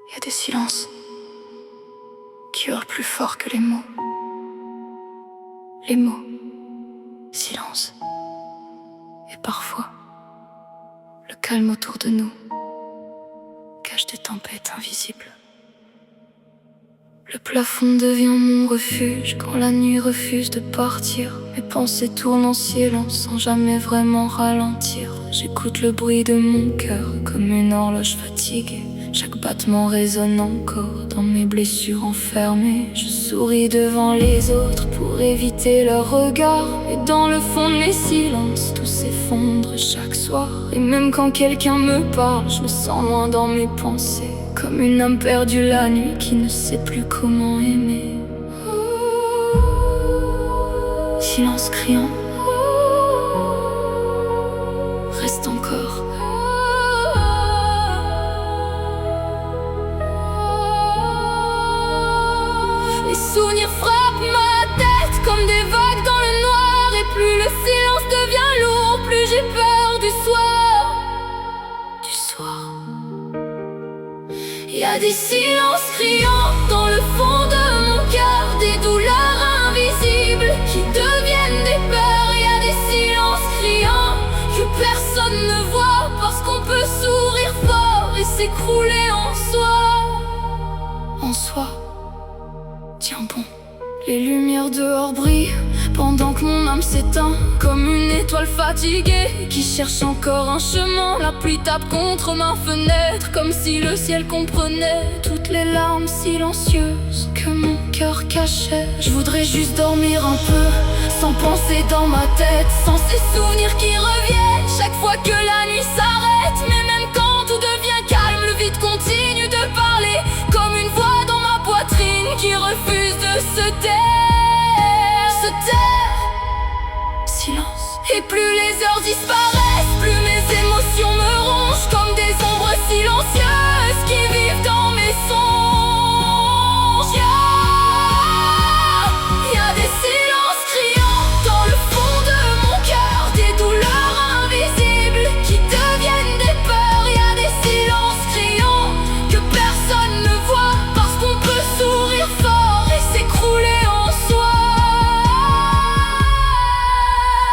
Il y a des silences qui hurlent plus fort que les mots. Les mots, silence. Et parfois, le calme autour de nous cache des tempêtes invisibles. Le plafond devient mon refuge quand la nuit refuse de partir. Mes pensées tournent en silence sans jamais vraiment ralentir. J'écoute le bruit de mon cœur comme une horloge fatiguée. Chaque battement résonne encore dans mes blessures enfermées. Je souris devant les autres pour éviter leur regard, mais dans le fond de mes silences, tout s'effondre chaque soir. Et même quand quelqu'un me parle, je me sens loin dans mes pensées, comme une âme perdue la nuit qui ne sait plus comment aimer. Silence criant, reste encore. Les souvenirs frappent ma tête comme des vagues dans le noir. Et plus le silence devient lourd, plus j'ai peur du soir. Du soir. Il y a des silences criants dans le fond de mon cœur, des douleurs invisibles qui deviennent des peurs. Il y a des silences criants que personne ne voit, parce qu'on peut sourire fort et s'écrouler en soi. En soi. Tiens bon, les lumières dehors brillent pendant que mon âme s'éteint, comme une étoile fatiguée qui cherche encore un chemin. La pluie tape contre ma fenêtre comme si le ciel comprenait toutes les larmes silencieuses que mon cœur cachait. Je voudrais juste dormir un peu, sans penser dans ma tête, sans ces souvenirs qui reviennent chaque fois que la nuit s'arrête. Mais même quand tout devient calme, le vide continue de parler, comme une voix dans ma poitrine qui refuse de se taire. Se taire. Silence. Et plus les heures disparaissent, plus mes émotions me rongent comme des ombres silencieuses qui vivent dans mes songes. Y a des silences criants dans le fond de mon cœur, des douleurs invisibles qui deviennent des peurs. Y a des silences criants que personne ne voit, parce qu'on peut sourire fort et s'écrouler en soi.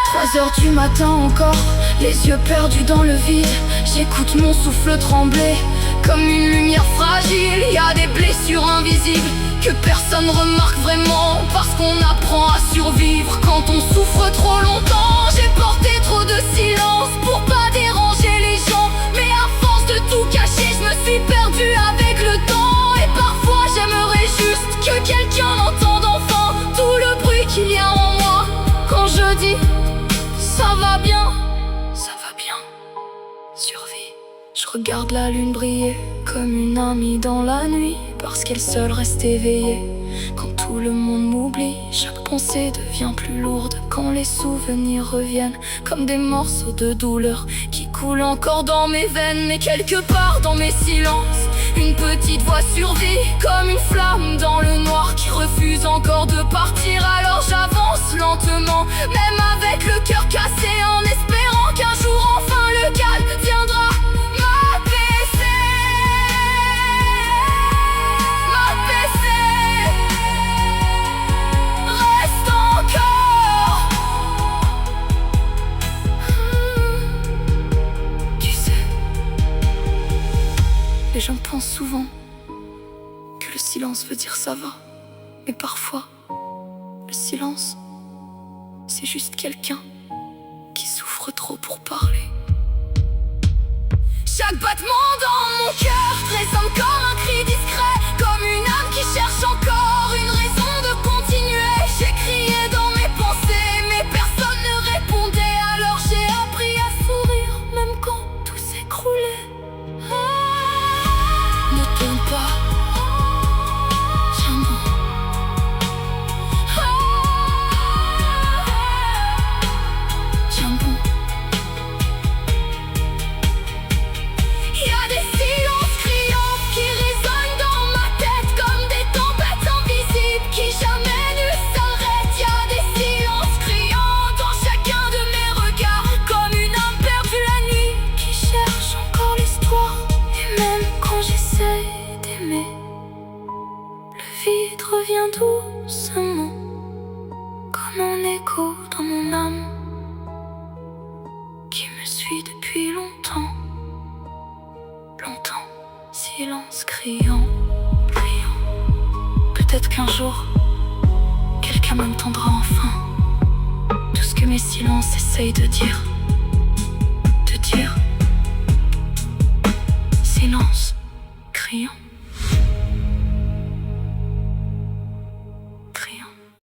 3 heures du matin encore, les yeux perdus dans le vide. J'écoute mon souffle trembler comme une lumière fragile. Y a des blessures invisibles que personne remarque vraiment, parce qu'on apprend à survivre quand on souffre trop longtemps. J'ai porté trop de silence pour pas déranger les gens, mais à force de tout cacher, je me suis perdue avec le temps. Et parfois j'aimerais juste que quelqu'un m'entende enfin, tout le bruit qu'il y a en moi quand je dis ça va bien, ça va bien, survie. Je regarde la lune briller comme une amie dans la nuit, parce qu'elle seule reste éveillée quand tout le monde m'oublie. Chaque pensée devient plus lourde quand les souvenirs reviennent, comme des morceaux de douleur qui coulent encore dans mes veines. Mais quelque part dans mes silences, une petite voix survit comme une flamme dans le noir qui refuse encore de partir. Alors j'avance lentement, même avec le cœur cassé, en espérant qu'un jour enfin le calme viendra m'apaiser. M'apaiser. Reste encore. Tu sais, les gens pensent souvent que le silence veut dire ça va, mais parfois le silence, c'est juste quelqu'un qui souffre trop pour parler. Chaque battement dans mon cœur résonne comme un cri discret, comme une âme qui cherche encore une raison de continuer. J'ai crié dans mes pensées, mais personne ne répondait. Alors j'ai appris à sourire, même quand tout s'écroulait. Ne tourne pas. Tiens bon. Tiens bon. silence criant. Peut-être qu'un jour, quelqu'un m'entendra enfin tout ce que mes silences essayent de dire.